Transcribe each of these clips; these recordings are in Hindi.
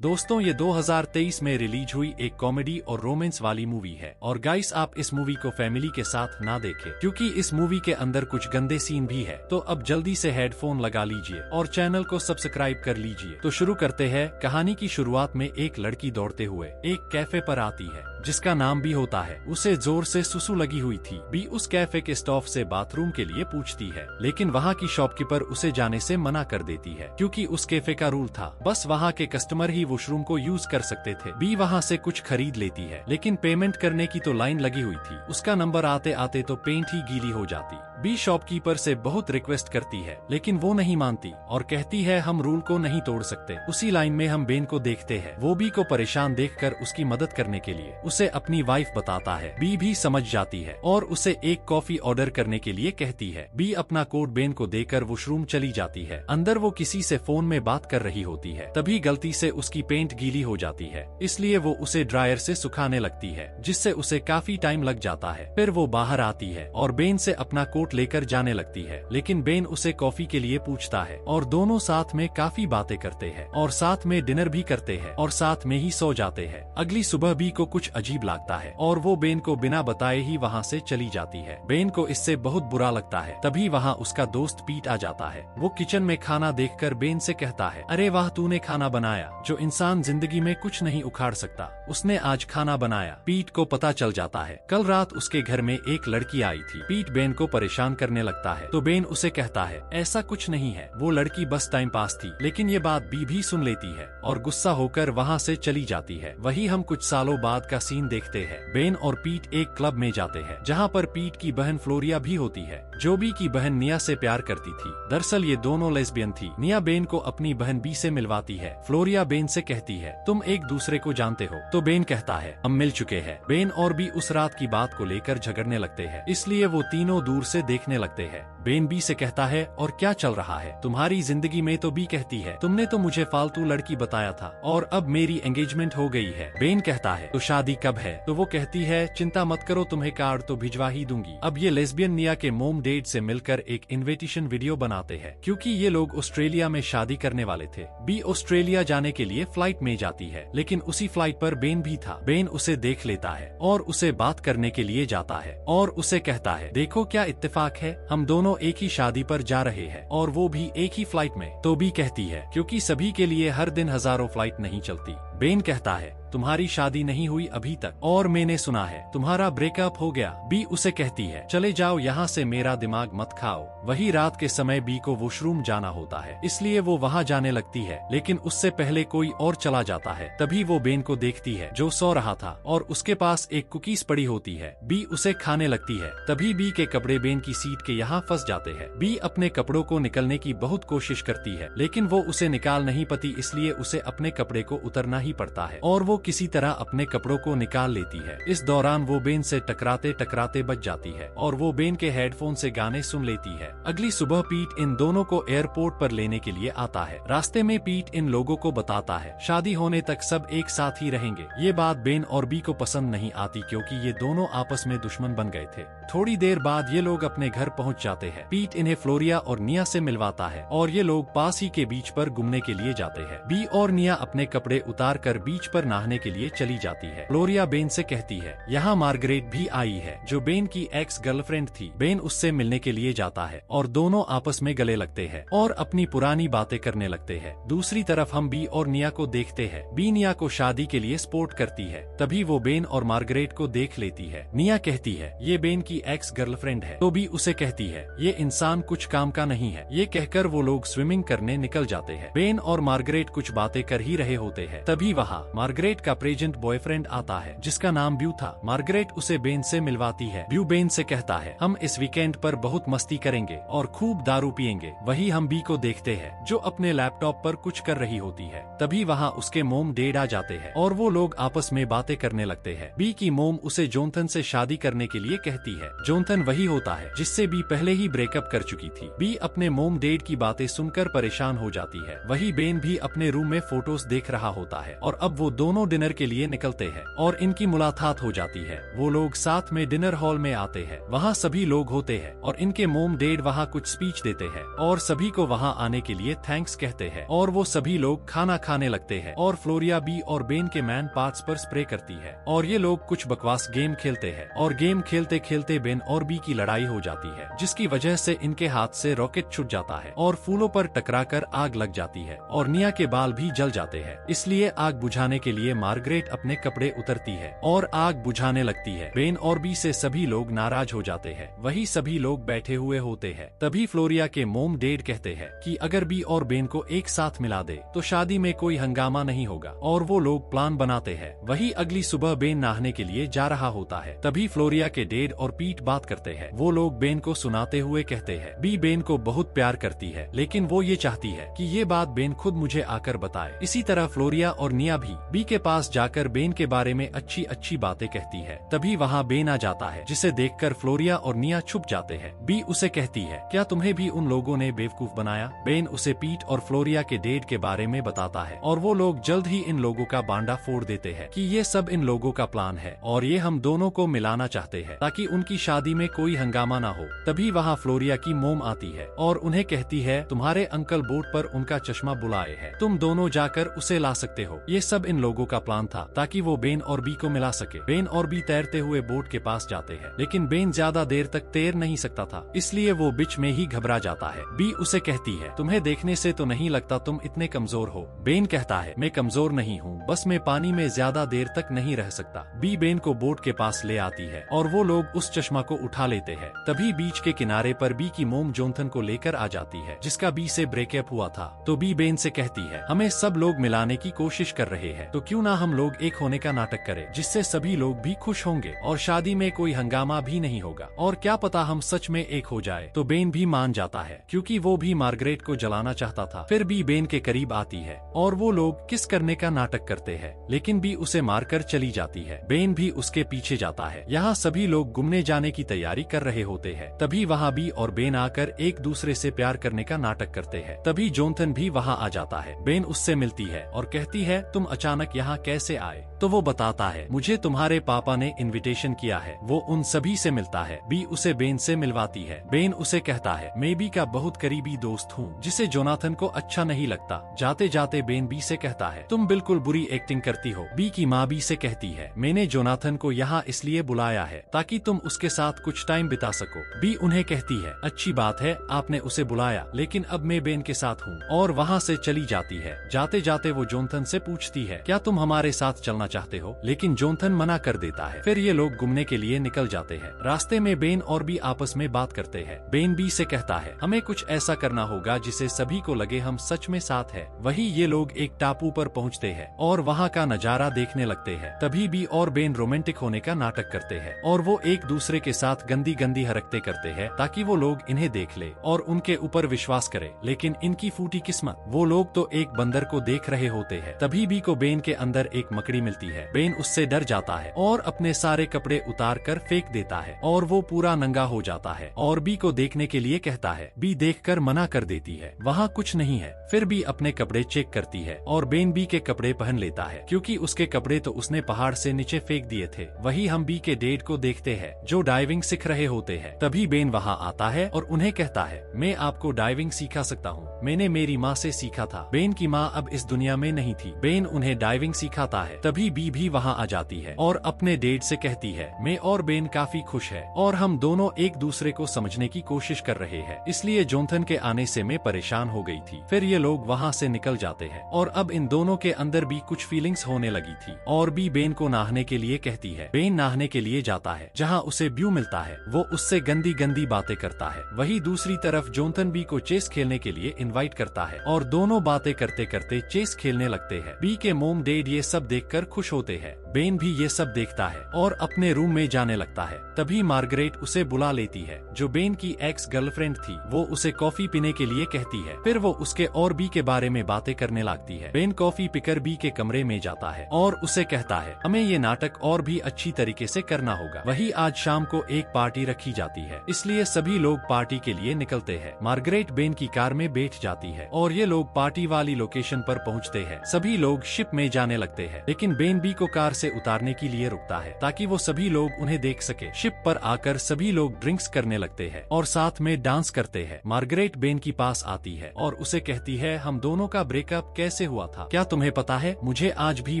दोस्तों ये 2023 में रिलीज हुई एक कॉमेडी और रोमांस वाली मूवी है और गाइस आप इस मूवी को फैमिली के साथ ना देखें क्योंकि इस मूवी के अंदर कुछ गंदे सीन भी है। तो अब जल्दी से हेडफोन लगा लीजिए और चैनल को सब्सक्राइब कर लीजिए। तो शुरू करते हैं। कहानी की शुरुआत में एक लड़की दौड़ते हुए एक कैफे पर आती है जिसका नाम बी होता है। उसे जोर से सुसु लगी हुई थी। बी उस कैफे के स्टाफ से बाथरूम के लिए पूछती है लेकिन वहाँ की शॉपकीपर उसे जाने से मना कर देती है क्योंकि उस कैफे का रूल था बस वहाँ के कस्टमर ही वॉशरूम को यूज कर सकते थे। बी वहाँ से कुछ खरीद लेती है लेकिन पेमेंट करने की तो लाइन लगी हुई थी। उसका नंबर आते आते तो पेंट ही गीली हो जाती। बी शॉपकीपर से बहुत रिक्वेस्ट करती है लेकिन वो नहीं मानती और कहती है हम रूल को नहीं तोड़ सकते। उसी लाइन में हम बेन को देखते हैं। वो बी को परेशान देखकर उसकी मदद करने के लिए उसे अपनी वाइफ बताता है। बी भी समझ जाती है और उसे एक कॉफी ऑर्डर करने के लिए कहती है। बी अपना कोट बेन को देकर वॉशरूम चली जाती है। अंदर वो किसी से फोन में बात कर रही होती है। तभी गलती से उसकी पेंट गीली हो जाती है इसलिए वो उसे ड्रायर से सुखाने लगती है जिससे उसे काफी टाइम लग जाता है। फिर वो बाहर आती है और बेन से अपना कोट लेकर जाने लगती है लेकिन बेन उसे कॉफी के लिए पूछता है और दोनों साथ में काफी बातें करते हैं और साथ में डिनर भी करते हैं और साथ में ही सो जाते हैं। अगली सुबह बी को कुछ अजीब लगता है और वो बेन को बिना बताए ही वहाँ से चली जाती है। बेन को इससे बहुत बुरा लगता है। तभी वहाँ उसका दोस्त पीट आ जाता है। वो किचन में खाना देखकर बेन से कहता है अरे वाह तूने खाना बनाया। जो इंसान जिंदगी में कुछ नहीं उखाड़ सकता उसने आज खाना बनाया। पीट को पता चल जाता है कल रात उसके घर में एक लड़की आई थी। पीट बेन को परेशान करने लगता है तो बेन उसे कहता है ऐसा कुछ नहीं है वो लड़की बस टाइम पास थी। लेकिन ये बात बी भी सुन लेती है और गुस्सा होकर वहाँ से चली जाती है। वही हम कुछ सालों बाद का सीन देखते हैं। बेन और पीट एक क्लब में जाते हैं जहाँ पर पीट की बहन फ्लोरिया भी होती है जो बी की बहन निया से प्यार करती थी। दरअसल ये दोनों लेस्बियन थी। निया बेन को अपनी बहन बी से मिलवाती है। फ्लोरिया बेन से कहती है तुम एक दूसरे को जानते हो। तो बेन कहता है हम मिल चुके हैं। बेन और बी उस रात की बात को लेकर झगड़ने लगते हैं इसलिए वो तीनों दूर से देखने लगते हैं। बेन बी से कहता है और क्या चल रहा है तुम्हारी जिंदगी में। तो बी कहती है तुमने तो मुझे फालतू लड़की बताया था और अब मेरी एंगेजमेंट हो गई है। बेन कहता है तो शादी कब है। तो वो कहती है चिंता मत करो तुम्हें कार्ड तो भिजवा ही दूंगी। अब ये लेस्बियन निया के मोम डैड से मिलकर एक इन्विटेशन वीडियो बनाते हैं क्योंकि ये लोग ऑस्ट्रेलिया में शादी करने वाले थे। बी ऑस्ट्रेलिया जाने के लिए फ्लाइट में जाती है लेकिन उसी फ्लाइट पर बेन भी था। बेन उसे देख लेता है और उसे बात करने के लिए जाता है और उसे कहता है देखो क्या इत्तेफाक है हम दोनों एक ही शादी पर जा रहे हैं और वो भी एक ही फ्लाइट में। तो बी कहती है क्योंकि सभी के लिए हर दिन हजारों फ्लाइट नहीं चलती। बेन कहता है तुम्हारी शादी नहीं हुई अभी तक और मैंने सुना है तुम्हारा ब्रेकअप हो गया। बी उसे कहती है चले जाओ यहाँ से मेरा दिमाग मत खाओ। वही रात के समय बी को वॉशरूम जाना होता है इसलिए वो वहाँ जाने लगती है लेकिन उससे पहले कोई और चला जाता है। तभी वो बेन को देखती है जो सो रहा था और उसके पास एक कुकीज पड़ी होती है। बी उसे खाने लगती है। तभी बी के कपड़े बेन की सीट के यहाँ फंस जाते हैं। बी अपने कपड़ों को निकलने की बहुत कोशिश करती है लेकिन वो उसे निकाल नहीं पाती इसलिए उसे अपने कपड़े को उतरना ही पड़ता है और वो किसी तरह अपने कपड़ों को निकाल लेती है। इस दौरान वो बेन से टकराते टकराते बच जाती है और वो बेन के हेडफोन से गाने सुन लेती है। अगली सुबह पीट इन दोनों को एयरपोर्ट पर लेने के लिए आता है। रास्ते में पीट इन लोगों को बताता है शादी होने तक सब एक साथ ही रहेंगे। ये बात बेन और बी को पसंद नहीं आती क्योंकि ये दोनों आपस में दुश्मन बन गए थे। थोड़ी देर बाद ये लोग अपने घर पहुँच जाते हैं। पीट इन्हें फ्लोरिया और निया से मिलवाता है और ये लोग पास ही के बीच पर घूमने के लिए जाते हैं। बी और निया अपने कपड़े उतार कर बीच पर नहाने के लिए चली जाती है। फ्लोरिया बेन से कहती है यहाँ मार्गरेट भी आई है जो बेन की एक्स गर्लफ्रेंड थी। बेन उससे मिलने के लिए जाता है और दोनों आपस में गले लगते हैं और अपनी पुरानी बातें करने लगते हैं। दूसरी तरफ हम बी और निया को देखते हैं। बी निया को शादी के लिए सपोर्ट करती है। तभी वो बेन और मार्गरेट को देख लेती है। निया कहती है ये बेन की एक्स गर्लफ्रेंड है। तो बी उसे कहती है ये इंसान कुछ काम का नहीं है। ये कहकर वो लोग स्विमिंग करने निकल जाते हैं। बेन और मार्गरेट कुछ बातें कर ही रहे होते हैं। तभी वहाँ मार्गरेट का प्रेजेंट बॉयफ्रेंड आता है जिसका नाम ब्यू था। मार्गरेट उसे बेन से मिलवाती है। ब्यू बेन से कहता है हम इस वीकेंड पर बहुत मस्ती करेंगे और खूब दारू पियेंगे। वही हम बी को देखते हैं जो अपने लैपटॉप पर कुछ कर रही होती है। तभी वहाँ उसके मोम डैड आ जाते हैं और वो लोग आपस में बातें करने लगते हैं। बी की मोम उसे जोनथन से शादी करने के लिए कहती है। जोनथन वही होता है जिससे बी पहले ही ब्रेकअप कर चुकी थी। बी अपने मोम डैड की बातें सुनकर परेशान हो जाती है। वही बेन भी अपने रूम में फोटोज देख रहा होता है और अब वो दोनों डिनर के लिए निकलते हैं और इनकी मुलाकात हो जाती है। वो लोग साथ में डिनर हॉल में आते हैं। वहाँ सभी लोग होते हैं और इनके मोम डैड वहाँ कुछ स्पीच देते हैं और सभी को वहाँ आने के लिए थैंक्स कहते हैं और वो सभी लोग खाना खाने लगते हैं और फ्लोरिया बी और बेन के मैन पार्ट्स पर स्प्रे करती है और ये लोग कुछ बकवास गेम खेलते हैं और गेम खेलते खेलते बेन और बी की लड़ाई हो जाती है, जिसकी वजह से इनके हाथ से रॉकेट छूट जाता है और फूलों पर टकराकर आग लग जाती है और निया के बाल भी जल जाते हैं। इसलिए आग बुझाने के लिए मार्गरेट अपने कपड़े उतरती है और आग बुझाने लगती है। बेन और बी से सभी लोग नाराज हो जाते हैं। वही सभी लोग बैठे हुए होते हैं। तभी फ्लोरिया के मोम डैड कहते हैं कि अगर बी और बेन को एक साथ मिला दे तो शादी में कोई हंगामा नहीं होगा और वो लोग प्लान बनाते हैं। वही अगली सुबह बेन नहाने के लिए जा रहा होता है। तभी फ्लोरिया के डैड और पीट बात करते हैं। वो लोग बेन को सुनाते हुए कहते हैं बी बेन को बहुत प्यार करती है, लेकिन वो ये चाहती है कि ये बात बेन खुद मुझे आकर बताए। इसी तरह फ्लोरिया और निया भी बी के पास जाकर बेन के बारे में अच्छी अच्छी बातें कहती है। तभी वहाँ बेन आ जाता है, जिसे देखकर फ्लोरिया और निया छुप जाते हैं। बी उसे कहती है क्या तुम्हें भी उन लोगों ने बेवकूफ बनाया? बेन उसे पीट और फ्लोरिया के डैड के बारे में बताता है और वो लोग जल्द ही इन लोगों का बांडा फोड़ देते हैं कि ये सब इन लोगों का प्लान है और ये हम दोनों को मिलाना चाहते हैं ताकि उनकी शादी में कोई हंगामा ना हो। तभी वहाँ फ्लोरिया की मोम आती है और उन्हें कहती है तुम्हारे अंकल बोट पर उनका चश्मा बुलाए है, तुम दोनों जाकर उसे ला सकते हो। ये सब इन लोगों का प्लान था ताकि वो बेन और बी को मिला सके। बेन और बी तैरते हुए बोट के पास जाते हैं, लेकिन बेन ज्यादा देर तक तैर नहीं सकता था, इसलिए वो बीच में ही घबरा जाता है। बी उसे कहती है तुम्हें देखने से तो नहीं लगता तुम इतने कमजोर हो। बेन कहता है मैं कमजोर नहीं हूँ, बस मैं पानी में ज्यादा देर तक नहीं रह सकता। बी बेन को बोट के पास ले आती है और वो लोग उस चश्मा को उठा लेते हैं। तभी बीच के किनारे पर बी की मोम जोनाथन को लेकर आ जाती है, जिसका बी से ब्रेकअप हुआ था। तो बी बेन से कहती है हमें सब लोग मिलाने की कोशिश कर रहे हैं, तो क्यों ना हम लोग एक होने का नाटक करें, जिससे सभी लोग भी खुश होंगे और शादी में कोई हंगामा भी नहीं होगा और क्या पता हम सच में एक हो जाए। तो बेन भी मान जाता है क्योंकि वो भी मार्गरेट को जलाना चाहता था। फिर बी बेन के करीब आती है और वो लोग किस करने का नाटक करते हैं, लेकिन बी उसे मारकर चली जाती है। बेन भी उसके पीछे जाता है। यहाँ सभी लोग घूमने जाने की तैयारी कर रहे होते हैं। तभी वहाँ बी और बेन आकर एक दूसरे से प्यार करने का नाटक करते हैं। तभी जोनाथन भी वहाँ आ जाता है। बेन उससे मिलती है और कहती है तुम अचानक यहाँ कैसे आए? तो वो बताता है मुझे तुम्हारे पापा ने इनविटेशन किया है। वो उन सभी से मिलता है। बी उसे बेन से मिलवाती है। बेन उसे कहता है मैं बी का बहुत करीबी दोस्त हूँ, जिसे जोनाथन को अच्छा नहीं लगता। जाते जाते बेन बी से कहता है तुम बिल्कुल बुरी एक्टिंग करती हो। बी की माँ बी से कहती है मैंने जोनाथन को यहाँ इसलिए बुलाया है ताकि तुम उसके साथ कुछ टाइम बिता सको। बी उन्हें कहती है अच्छी बात है आपने उसे बुलाया, लेकिन अब मैं बेन के साथ हूँ, और वहाँ से चली जाती है। जाते जाते वो जोनाथन से पूछती है क्या तुम हमारे साथ चलना चाहते हो, लेकिन जोनाथन मना कर देता है। फिर ये लोग घूमने के लिए निकल जाते हैं। रास्ते में बेन और बी आपस में बात करते हैं। बेन बी से कहता है हमें कुछ ऐसा करना होगा जिसे सभी को लगे हम सच में साथ है। वही ये लोग एक टापू पर पहुँचते हैं और वहाँ का नजारा देखने लगते हैं। तभी बी और बेन रोमांटिक होने का नाटक करते हैं और वो एक दूसरे के साथ गंदी गंदी हरकतें करते हैं ताकि वो लोग इन्हें देख ले और उनके ऊपर विश्वास करे। लेकिन इनकी फूटी किस्मत, वो लोग तो एक बंदर को देख रहे होते हैं। तभी बी को बेन के अंदर एक मकड़ी मिलती है। बेन उससे डर जाता है और अपने सारे कपड़े उतार कर फेंक देता है और वो पूरा नंगा हो जाता है और बी को देखने के लिए कहता है। बी देखकर मना कर देती है, वहाँ कुछ नहीं है। फिर बी अपने कपड़े चेक करती है और बेन बी के कपड़े पहन लेता है क्योंकि उसके कपड़े तो उसने पहाड़ से नीचे फेंक दिए थे। वही हम बी के डैड को देखते हैं जो डाइविंग सीख रहे होते हैं। तभी बेन वहाँ आता है और उन्हें कहता है मैं आपको डाइविंग सिखा सकता हूँ, मैंने मेरी माँ से सीखा था। बेन की माँ अब इस दुनिया में नहीं थी। बेन उन्हें डाइविंग सिखाता है। तभी बी भी वहाँ आ जाती है और अपने डैड से कहती है मैं और बेन काफी खुश है और हम दोनों एक दूसरे को समझने की कोशिश कर रहे हैं, इसलिए जोनाथन के आने से मैं परेशान हो गई थी। फिर ये लोग वहाँ से निकल जाते हैं और अब इन दोनों के अंदर भी कुछ फीलिंग्स होने लगी थी और बी बेन को नहाने के लिए कहती है। बेन नहाने के लिए जाता है जहाँ उसे ब्यू मिलता है। वो उससे गंदी गंदी बातें करता है। वही दूसरी तरफ जोनाथन बी को चेस खेलने के लिए इनवाइट करता है और दोनों बातें करते करते चेस खेलने लगते हैं। बी के मोम डैड ये सब देखकर खुश होते हैं। बेन भी ये सब देखता है और अपने रूम में जाने लगता है। तभी मार्गरेट उसे बुला लेती है, जो बेन की एक्स गर्लफ्रेंड थी। वो उसे कॉफी पीने के लिए कहती है। फिर वो उसके और बी के बारे में बातें करने लगती है। बेन कॉफी पीकर बी के कमरे में जाता है और उसे कहता है, हमें ये नाटक और भी अच्छी तरीके से करना होगा। वही आज शाम को एक पार्टी रखी जाती है, इसलिए सभी लोग पार्टी के लिए निकलते हैं। मार्गरेट बेन की कार में बैठ जाती है और ये लोग पार्टी वाली लोकेशन पर पहुंचते हैं। सभी लोग शिप में जाने लगते हैं, लेकिन बेन बी को कार से उतारने के लिए रुकता है ताकि वो सभी लोग उन्हें देख सके। शिप पर आकर सभी लोग ड्रिंक्स करने लगते हैं और साथ में डांस करते हैं। मार्गरेट बेन की पास आती है और उसे कहती है, हम दोनों का ब्रेकअप कैसे हुआ था, क्या तुम्हें पता है? मुझे आज भी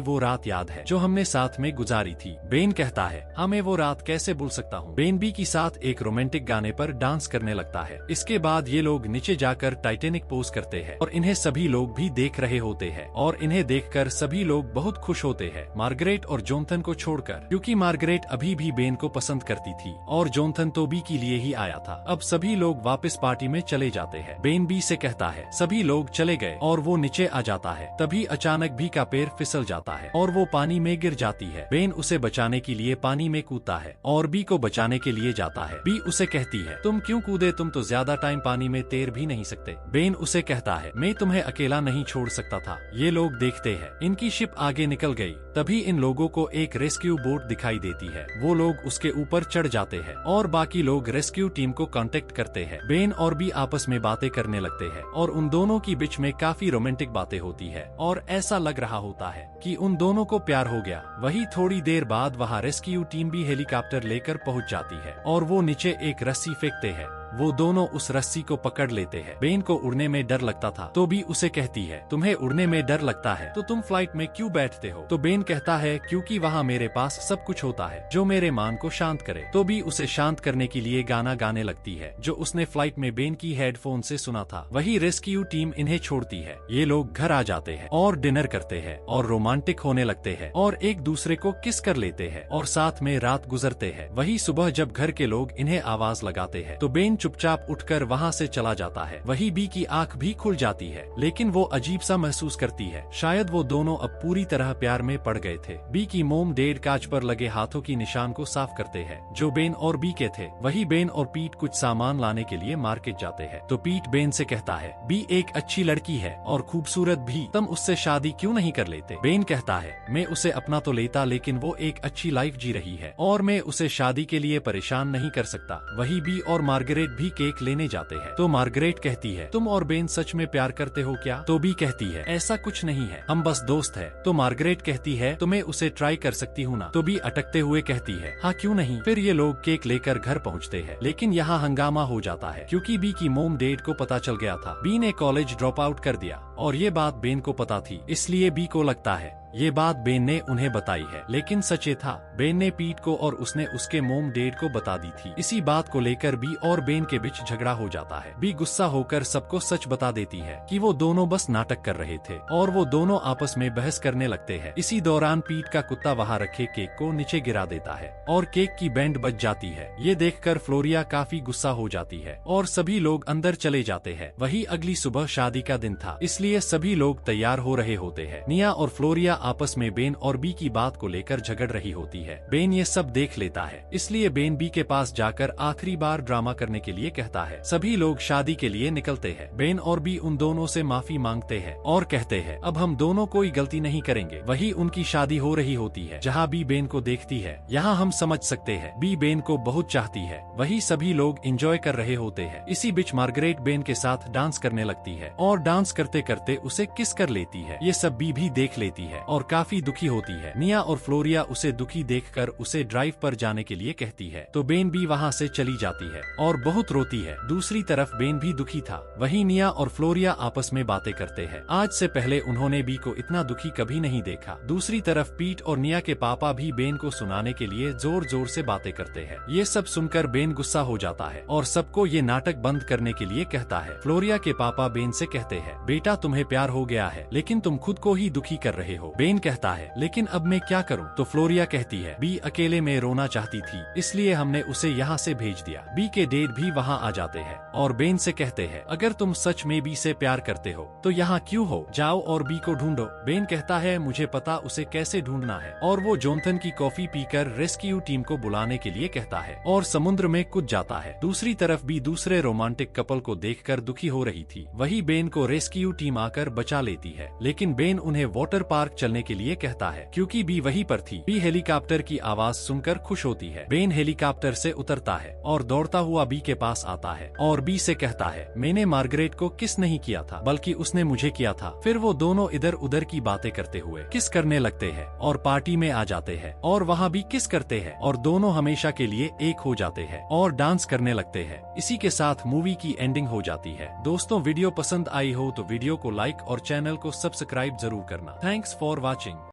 वो रात याद है जो हमने साथ में गुजारी थी। बेन कहता है, हाँ मैं वो रात कैसे भूल सकता हूँ। बेन बी के साथ एक रोमांटिक गाने पर डांस करने लगता है। इसके बाद ये लोग नीचे जाकर टाइटैनिक पोज करते हैं और इन्हें सभी लोग भी देख रहे होते हैं और इन्हें देखकर सभी लोग बहुत खुश होते हैं, मार्गरेट और जोनाथन को छोड़कर, क्योंकि मार्गरेट अभी भी बेन को पसंद करती थी और जोनाथन तो बी के लिए ही आया था। अब सभी लोग वापस पार्टी में चले जाते हैं। बेन बी से कहता है, सभी लोग चले गए और वो नीचे आ जाता है। तभी अचानक बी का पैर फिसल जाता है और वो पानी में गिर जाती है। बेन उसे बचाने के लिए पानी में कूदता है और बी को बचाने के लिए जाता है। बी उसे कहती है, तुम क्यों कूदे, तुम तो ज्यादा टाइम पानी में तैर भी नहीं सकते। बेन उसे कहता है, मैं तुम्हें अकेला नहीं छोड़ सकता था। ये लोग देखते हैं इनकी शिप आगे निकल गई। तभी इन लोगों को एक रेस्क्यू बोट दिखाई देती है। वो लोग उसके ऊपर चढ़ जाते हैं और बाकी लोग रेस्क्यू टीम को कांटेक्ट करते हैं। बेन और बी आपस में बातें करने लगते हैं और उन दोनों की बीच में काफी रोमांटिक बातें होती है और ऐसा लग रहा होता है कि उन दोनों को प्यार हो गया। वही थोड़ी देर बाद वहाँ रेस्क्यू टीम भी हेलीकॉप्टर लेकर पहुँच जाती है और वो नीचे एक रस्सी फेंकते हैं। वो दोनों उस रस्सी को पकड़ लेते हैं। बेन को उड़ने में डर लगता था तो बी उसे कहती है, तुम्हें उड़ने में डर लगता है तो तुम फ्लाइट में क्यों बैठते हो? तो बेन कहता है, क्योंकि वहाँ मेरे पास सब कुछ होता है जो मेरे मान को शांत करे। तो बी उसे शांत करने के लिए गाना गाने लगती है जो उसने फ्लाइट में बेन की हेडफोन से सुना था। वही रेस्क्यू टीम इन्हें छोड़ती है। ये लोग घर आ जाते हैं और डिनर करते हैं और रोमांटिक होने लगते हैं और एक दूसरे को किस कर लेते हैं और साथ में रात गुजरते हैं। वही सुबह जब घर के लोग इन्हें आवाज लगाते हैं तो बेन चुपचाप उठकर वहाँ से चला जाता है। वही बी की आंख भी खुल जाती है, लेकिन वो अजीब सा महसूस करती है, शायद वो दोनों अब पूरी तरह प्यार में पड़ गए थे। बी की मोम डैड कांच पर लगे हाथों की निशान को साफ करते हैं जो बेन और बी के थे। वही बेन और पीट कुछ सामान लाने के लिए मार्केट जाते हैं तो पीट बेन से कहता है, बी एक अच्छी लड़की है और खूबसूरत भी, तुम उससे शादी क्यों नहीं कर लेते? बेन कहता है, मैं उसे अपना तो लेता, लेकिन वो एक अच्छी लाइफ जी रही है और मैं उसे शादी के लिए परेशान नहीं कर सकता। वही बी और मार्गरेट भी केक लेने जाते हैं तो मार्गरेट कहती है, तुम और बेन सच में प्यार करते हो क्या? तो बी कहती है, ऐसा कुछ नहीं है, हम बस दोस्त है। तो मार्गरेट कहती है, तो मैं उसे ट्राई कर सकती हूँ ना? तो बी अटकते हुए कहती है, हाँ क्यों नहीं। फिर ये लोग केक लेकर घर पहुँचते हैं, लेकिन यहाँ हंगामा हो जाता है क्योंकि बी की मोम डैड को पता चल गया था। बी ने कॉलेज ड्रॉप आउट कर दिया और ये बात बेन को पता थी, इसलिए बी को लगता है ये बात बेन ने उन्हें बताई है, लेकिन सच ये था, बेन ने पीट को और उसने उसके मोम डैड को बता दी थी। इसी बात को लेकर बी और बेन के बीच झगड़ा हो जाता है। बी गुस्सा होकर सबको सच बता देती है कि वो दोनों बस नाटक कर रहे थे और वो दोनों आपस में बहस करने लगते हैं। इसी दौरान पीट का कुत्ता वहाँ रखे केक को नीचे गिरा देता है और केक की बैंड बज जाती है। ये देखकर फ्लोरिया काफी गुस्सा हो जाती है और सभी लोग अंदर चले जाते हैं। वही अगली सुबह शादी का दिन था, इसलिए सभी लोग तैयार हो रहे होते हैं। निया और फ्लोरिया आपस में बेन और बी की बात को लेकर झगड़ रही होती है। बेन ये सब देख लेता है, इसलिए बेन बी के पास जाकर आखिरी बार ड्रामा करने के लिए कहता है। सभी लोग शादी के लिए निकलते हैं। बेन और बी उन दोनों से माफी मांगते हैं और कहते हैं, अब हम दोनों कोई गलती नहीं करेंगे। वही उनकी शादी हो रही होती है जहाँ बी बेन को देखती है। यहाँ हम समझ सकते हैं बी बेन को बहुत चाहती है। वही सभी लोग एंजॉय कर रहे होते हैं। इसी बीच मार्गरेट बेन के साथ डांस करने लगती है और डांस करते करते उसे किस कर लेती है। ये सब बी भी देख लेती है और काफी दुखी होती है। निया और फ्लोरिया उसे दुखी देखकर उसे ड्राइव पर जाने के लिए कहती है तो बेन भी वहाँ से चली जाती है और बहुत रोती है। दूसरी तरफ बेन भी दुखी था। वही निया और फ्लोरिया आपस में बातें करते हैं। आज से पहले उन्होंने बी को इतना दुखी कभी नहीं देखा। दूसरी तरफ पीट और निया के पापा भी बेन को सुनाने के लिए जोर जोर से बातें करते हैं। ये सब सुनकर बेन गुस्सा हो जाता है और सबको ये नाटक बंद करने के लिए कहता है। फ्लोरिया के पापा बेन से कहते हैं, बेटा तुम्हें प्यार हो गया है, लेकिन तुम खुद को ही दुखी कर रहे हो। बेन कहता है लेकिन अब मैं क्या करूं? तो फ्लोरिया कहती है बी अकेले में रोना चाहती थी, इसलिए हमने उसे यहाँ से भेज दिया। बी के डैड भी वहाँ आ जाते हैं और बेन से कहते हैं अगर तुम सच में बी से प्यार करते हो तो यहाँ क्यों हो, जाओ और बी को ढूंढो। बेन कहता है मुझे पता उसे कैसे ढूंढना है और वो जोनाथन की कॉफी पीकर रेस्क्यू टीम को बुलाने के लिए कहता है और समुद्र में कूद जाता है। दूसरी तरफ बी दूसरे रोमांटिक कपल को देखकर दुखी हो रही थी। वही बेन को रेस्क्यू टीम आकर बचा लेती है, लेकिन बेन उन्हें वाटर पार्क चलने के लिए कहता है क्योंकि बी वहीं पर थी। बी हेलीकॉप्टर की आवाज सुनकर खुश होती है। बेन हेलीकॉप्टर से उतरता है और दौड़ता हुआ बी के पास आता है और बी से कहता है मैंने मार्गरेट को किस नहीं किया था बल्कि उसने मुझे किया था। फिर वो दोनों इधर उधर की बातें करते हुए किस करने लगते हैं और पार्टी में आ जाते हैं और वहाँ भी किस करते हैं और दोनों हमेशा के लिए एक हो जाते हैं और डांस करने लगते हैं। इसी के साथ मूवी की एंडिंग हो जाती है। दोस्तों वीडियो पसंद आई हो तो वीडियो को लाइक और चैनल को सब्सक्राइब जरूर करना। Thanks for watching.